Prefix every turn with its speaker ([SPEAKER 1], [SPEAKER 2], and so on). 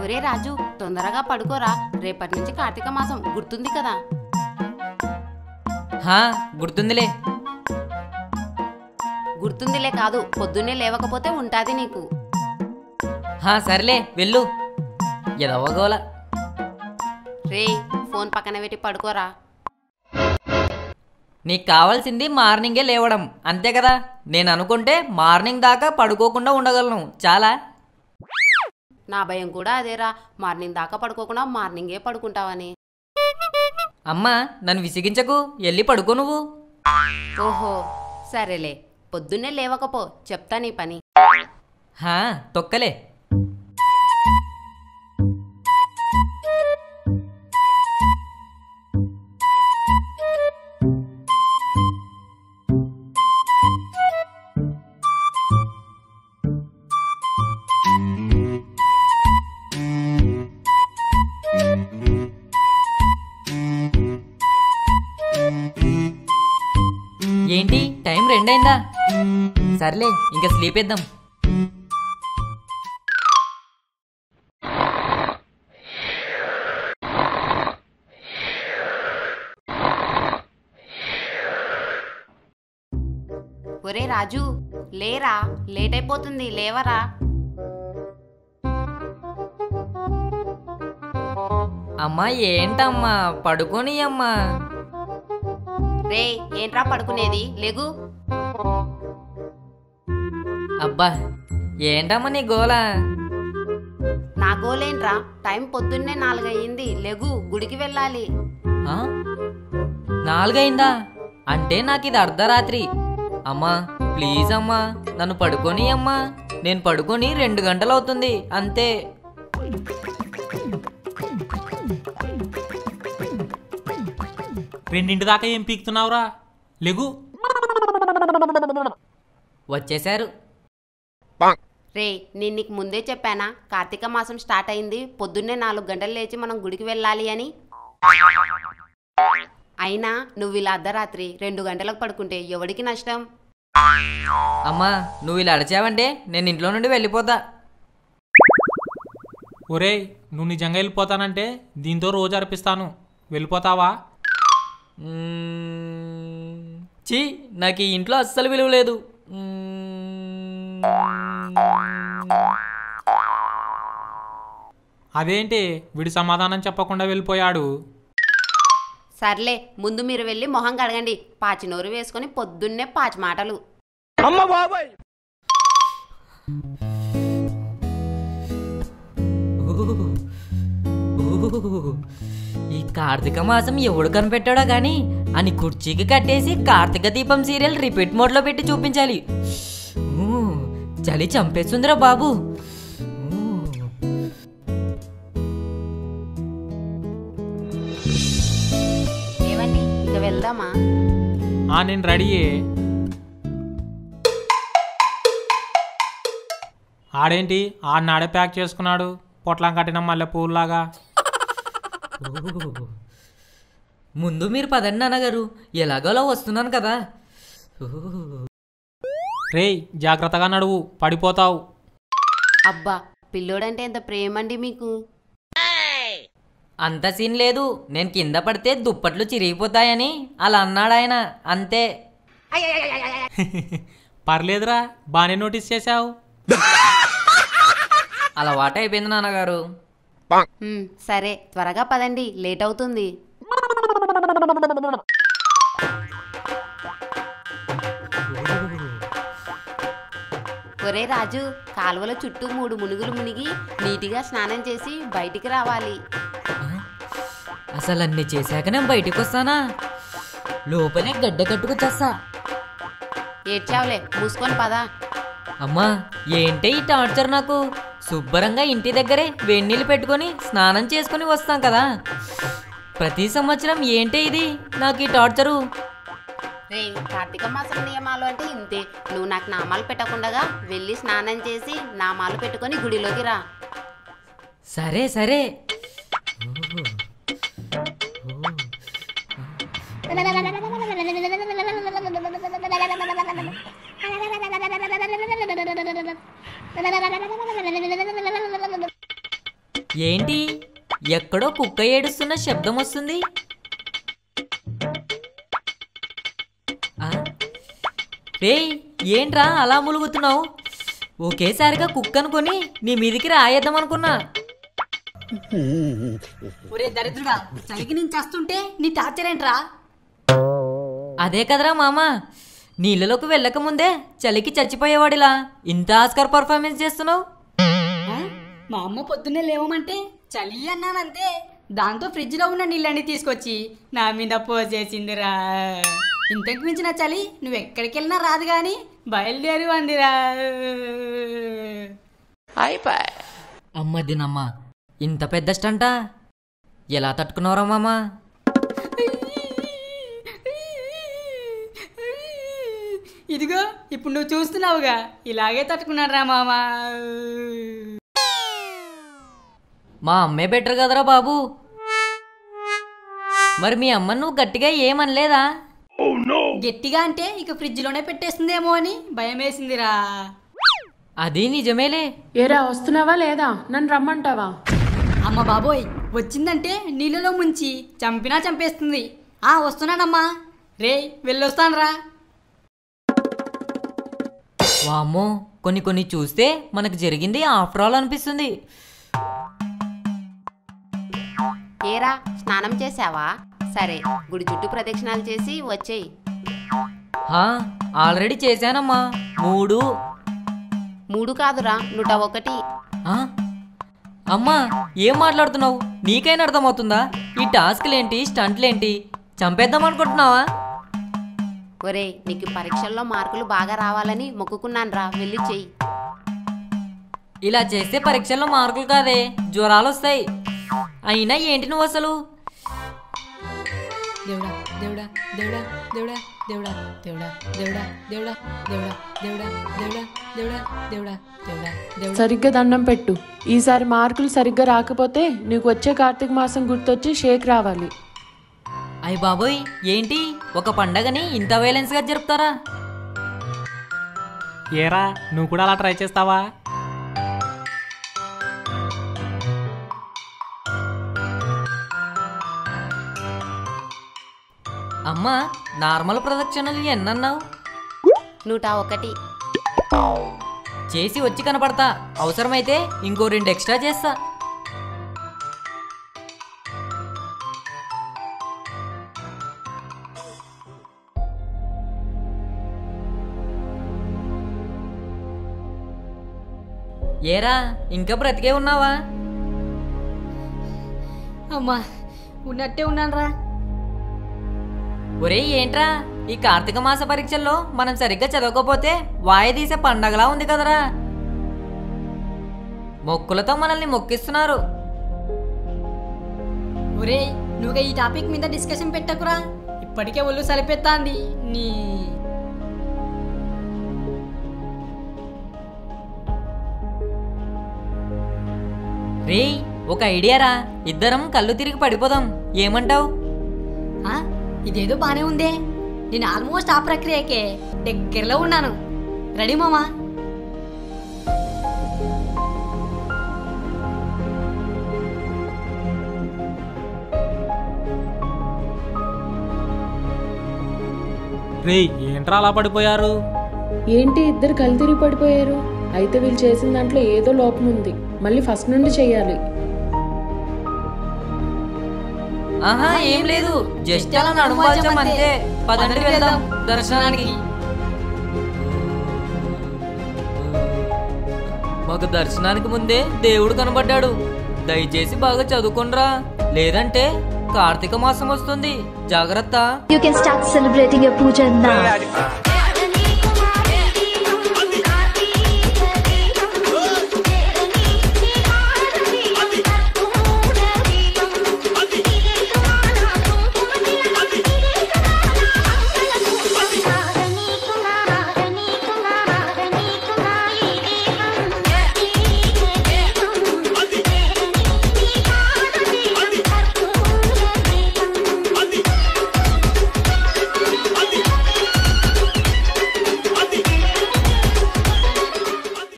[SPEAKER 1] ఒరే రాజు, తొందరగా పడుకోరా, రేపటి నుంచి కార్తీక మాసం గుర్తుంది కదా?
[SPEAKER 2] గుర్తుందిలే.
[SPEAKER 1] గుర్తుందిలే కాదు, పొద్దున్నే లేవకపోతే ఉంటాది నీకు.
[SPEAKER 2] సర్లే వెళ్ళు. ఎదవగోల.
[SPEAKER 1] రే, ఫోన్ పక్కన పెట్టి పడుకోరా.
[SPEAKER 2] నీకు కావాల్సింది మార్నింగే లేవడం, అంతే కదా? నేను అనుకుంటే మార్నింగ్ దాకా పడుకోకుండా ఉండగలను, చాలా.
[SPEAKER 1] నా భయం కూడా అదేరా, మార్నింగ్ దాకా పడుకోకుండా మార్నింగే పడుకుంటావని.
[SPEAKER 2] అమ్మా, నన్ను విసిగించకు, వెళ్ళి పడుకో నువ్వు.
[SPEAKER 1] ఓహో సరేలే, పొద్దున్నే లేవకపో, చెప్తా నీ పని.
[SPEAKER 2] తొక్కలే. ఏంటి, టైం 2 అయిందా? సర్లే, ఇంకా స్లీప్ వేద్దాం.
[SPEAKER 1] ఒరే రాజు, లేరా, లేట్ అయిపోతుంది, లేవరా.
[SPEAKER 2] అమ్మా, ఏంటమ్మా, పడుకోని అమ్మా.
[SPEAKER 1] రే, ఏంట్రా పడుకునేది, లేగు.
[SPEAKER 2] అబ్బా, ఏంటమ్మా నీ గోల?
[SPEAKER 1] నా గోలేంట్రా, టైం పొద్దున్నే 4 అయ్యింది, లేగు, గుడికి వెళ్ళాలి.
[SPEAKER 2] 4 అయిందా? అంటే నాకు ఇది అర్ధరాత్రి. అమ్మా ప్లీజ్ అమ్మా, నన్ను పడుకోని అమ్మా. నేను పడుకొని 2 గంటలు అవుతుంది అంతే.
[SPEAKER 3] రెండింటి దాకా ఏం పీకుతున్నావురా, లేగు.
[SPEAKER 2] వచ్చేశారు.
[SPEAKER 1] రే, నేను నీకు ముందే చెప్పానా, కార్తీక మాసం స్టార్ట్ అయింది, పొద్దున్నే 4 గంటలు లేచి మనం గుడికి వెళ్ళాలి అని. అయినా నువ్వు ఇలా అర్ధరాత్రి 2 గంటలకు పడుకుంటే ఎవడికి నష్టం?
[SPEAKER 2] అమ్మా, నువ్వు ఇలా అడిచావంటే నేను ఇంట్లో నుండి వెళ్ళిపోతా.
[SPEAKER 3] ఒరేయ్, నువ్వు నిజంగా వెళ్ళిపోతానంటే దీంతో రోజు అర్పిస్తాను, వెళ్ళిపోతావా?
[SPEAKER 2] చీ, నాకు ఈ ఇంట్లో అస్సలు విలువ లేదు.
[SPEAKER 3] అదేంటి, వీడి సమాధానం చెప్పకుండా వెళ్ళిపోయాడు?
[SPEAKER 1] సర్లే, ముందు మీరు వెళ్ళి మొహం కడగండి, పాచి నోరు వేసుకొని పొద్దున్నే పాచి మాటలు.
[SPEAKER 2] ఈ కార్తీక మాసం ఎవడు కనిపెట్టాడో గాని అని కుర్చీకి కట్టేసి కార్తీక దీపం సీరియల్ రిపీట్ మోడ్ లో పెట్టి చూపించాలి. చలి చంపేస్తుందిరా బాబు.
[SPEAKER 1] ఏవండి, ఇక వెళ్దామా?
[SPEAKER 3] నేను రెడీయే. ఆడేంటి, ఆడనాడే ప్యాక్ చేసుకున్నాడు, పొట్లం కట్టిన మల్లె పువ్వులాగా.
[SPEAKER 2] ముందు మీరు పదండి నాన్నగారు, ఎలాగోలా వస్తున్నాను కదా.
[SPEAKER 3] రేయ్, జాగ్రత్తగా నడువు, పడిపోతావు.
[SPEAKER 1] అబ్బా, పిల్లోడంటే ఎంత ప్రేమండి మీకు.
[SPEAKER 2] అంత సీన్ లేదు, నేను కింద పడితే దుప్పట్లు చిరిగిపోతాయని అలా అన్నాడు ఆయన, అంతే.
[SPEAKER 3] పర్లేదురా, బాగానే నోటీస్ చేశావు.
[SPEAKER 2] అలవాటు అయిపోయింది నాన్నగారు.
[SPEAKER 1] సరే, త్వరగా పదండి, లేట్ అవుతుంది. ఒరే రాజు, కాలువల చుట్టూ 3 మునుగులు మునిగి నీటిగా స్నానం చేసి బయటికి రావాలి.
[SPEAKER 2] అసలు అన్ని చేశాక నేను బయటికి వస్తానా? లోపలే గడ్డ కట్టుకొచ్చేస్తా.
[SPEAKER 1] ఏడ్చావులే, మూసుకొని పదా.
[SPEAKER 2] అమ్మా, ఏంటే ఈ టార్చర్ నాకు? శుభ్రంగా ఇంటి దగ్గరే వేడి నీళ్ళు పెట్టుకొని స్నానం చేసుకుని వస్తాం కదా. ప్రతి సంవత్సరం ఏంటే ఇది నాకు ఈ టార్చరు?
[SPEAKER 1] రే, కార్తీక మాసం నియమాలు అంటే ఇంతే. నువ్వు నాకు నామాలు పెట్టకుండా వెళ్ళి స్నానం చేసి నామాలు పెట్టుకొని గుడిలోకి రా.
[SPEAKER 2] సరే సరే. ఏంటి ఎక్కడో కుక్క ఏడుస్తున్న శబ్దం వస్తుంది. రేయ్ ఏంట్రా అలా ములుగుతున్నావు? ఒకేసారిగా కుక్క అనుకొని నీ మీదికి రాయేద్దాం అనుకున్నా.
[SPEAKER 4] ఒరే దరిద్రుడా, చలికి నుంచి వస్తుంటే నీ టార్చర్ ఏంట్రా?
[SPEAKER 2] అదే కదరా మామ, నీళ్ళలోకి వెళ్ళక ముందే చలికి చచ్చిపోయేవాడిలా ఇంత ఆస్కార్ పర్ఫార్మెన్స్ చేస్తున్నావు.
[SPEAKER 4] మా అమ్మ పొద్దున్నే లేవమంటే చలి అన్నానంతే, దాంతో ఫ్రిడ్జ్ లో ఉన్న నీళ్ళని తీసుకొచ్చి నా మీద పోసేసిందిరా. ఇంతకు మించిన చలి నువ్వు ఎక్కడికి వెళ్ళినా రాదు గాని బయలుదేరి అందిరా.
[SPEAKER 2] అమ్మదినమ్మా, ఇంత పెద్ద స్టంటా ఎలా తట్టుకున్నావురా మామా?
[SPEAKER 4] ఇదిగో ఇప్పుడు నువ్వు చూస్తున్నావుగా, ఇలాగే తట్టుకున్నాడు రా మామా.
[SPEAKER 2] మా అమ్మే బెటర్ కదరా బాబు. మరి మీ అమ్మ నువ్వు గట్టిగా ఏమనలేదా?
[SPEAKER 4] గట్టిగా అంటే ఇక ఫ్రిడ్జ్ లోనే పెట్టేస్తుందేమో అని భయం వేసిందిరా.
[SPEAKER 2] అది నిజమేలే.
[SPEAKER 5] ఏరా వస్తున్నావా లేదా? నన్ను రమ్మంటావా?
[SPEAKER 4] అమ్మ బాబోయ్, వచ్చిందంటే నీళ్ళలో ముంచి చంపినా చంపేస్తుంది. వస్తున్నానమ్మా, రే వెళ్ళొస్తానురా.
[SPEAKER 2] వామ్మో, కొన్ని చూస్తే మనకు జరిగింది ఆఫ్టర్ ఆల్ అనిపిస్తుంది.
[SPEAKER 1] ఏరా స్నానం చేసావా? సరే, గుడి చుట్టూ ప్రదక్షిణాలు చేసి వచ్చేయి.
[SPEAKER 2] ఆల్రెడీ చేశానమ్మా.
[SPEAKER 1] 3 కాదురా 101.
[SPEAKER 2] అమ్మా ఏం మాట్లాడుతున్నావు? నీకైనా అర్థమవుతుందా? ఈ టాస్క్లేంటి, స్టంట్లేంటి? చంపేద్దాం అనుకుంటున్నావా?
[SPEAKER 1] ఒరే, నీకు పరీక్షల్లో మార్కులు బాగా రావాలని మొక్కుకున్నానురా, వెళ్ళి చెయ్యి.
[SPEAKER 2] ఇలా చేస్తే పరీక్షల్లో మార్కులు కాదే, జ్వరాలు వస్తాయి. అయినా ఏంటి నువ్వు అసలు?
[SPEAKER 5] దేవుడా దేవుడా దేవుడా దేవుడా దేవుడా దేవుడా దేవుడా దేవుడా దేవుడా దేవుడా దేవుడా దేవుడా దేవుడా దేవుడా దేవుడా. సరిగ్గా దండం పెట్టు. ఈసారి మార్కులు సరిగ్గా రాకపోతే నీకు వచ్చే కార్తీక మాసం గుర్తొచ్చి షేక్ రావాలి.
[SPEAKER 2] అయ్య బాబోయ్, ఏంటి ఒక పండగని ఇంత వైలెన్స్గా జరుపుతారా?
[SPEAKER 3] ఏరా నువ్వు కూడా అలా ట్రై చేస్తావా?
[SPEAKER 2] అమ్మా, నార్మల్ ప్రదక్షిణలు ఎన్నన్నావు?
[SPEAKER 1] 101.
[SPEAKER 2] చేసి వచ్చి కనపడతా. అవసరమైతే ఇంకో 2 ఎక్స్ట్రా చేస్తా. ఏరా ఇంకా బ్రతికే ఉన్నావా?
[SPEAKER 4] అమ్మా, ఉన్నట్టే ఉన్నానురా.
[SPEAKER 2] ఒరేయ్ ఏంట్రా, ఈ కార్తీక మాస పరీక్షల్లో మనం సరిగ్గా చదవకపోతే వాయిదీసే పండగలా ఉంది కదరా. మొక్కులతో మనల్ని మొక్కిస్తున్నారు.
[SPEAKER 4] ఒరే, నువ్వు ఈ టాపిక్ మీద డిస్కషన్ పెట్టకురా, ఇప్పటికే ఒళ్ళు సరిపెత్తాంది నీ.
[SPEAKER 2] రేయ్ ఒక ఐడియా రా, ఇద్దరం కళ్ళు తిరిగి పడిపోదాం, ఏమంటావు?
[SPEAKER 4] ఇదేదో బానే ఉందే. నేను ఆల్మోస్ట్ ఆ ప్రక్రియకే దగ్గరలో ఉన్నాను. రెడీ మామా?
[SPEAKER 3] రేయ్ ఏంట్రా అలా పడిపోయారు?
[SPEAKER 5] ఏంటి ఇద్దరు కళ్ళు తిరిగి పడిపోయారు? అయితే వీళ్ళు చేసిన దాంట్లో ఏదో లోపం ఉంది. మళ్ళీ ఫస్ట్ నుండి చెయ్యాలి.
[SPEAKER 2] ఆహా ఏం లేదు, జస్ట్ అలా నడుమాల్చాం అంతే. పదండి వెళ్దాం దర్శనానికి. మాకు దర్శనానికి ముందే దేవుడు కనబడ్డాడు. దయచేసి బాగా చదువుకోండిరా, లేదంటే కార్తీక మాసం వస్తుంది. జాగ్రత్త.
[SPEAKER 6] You can start celebrating your puja now.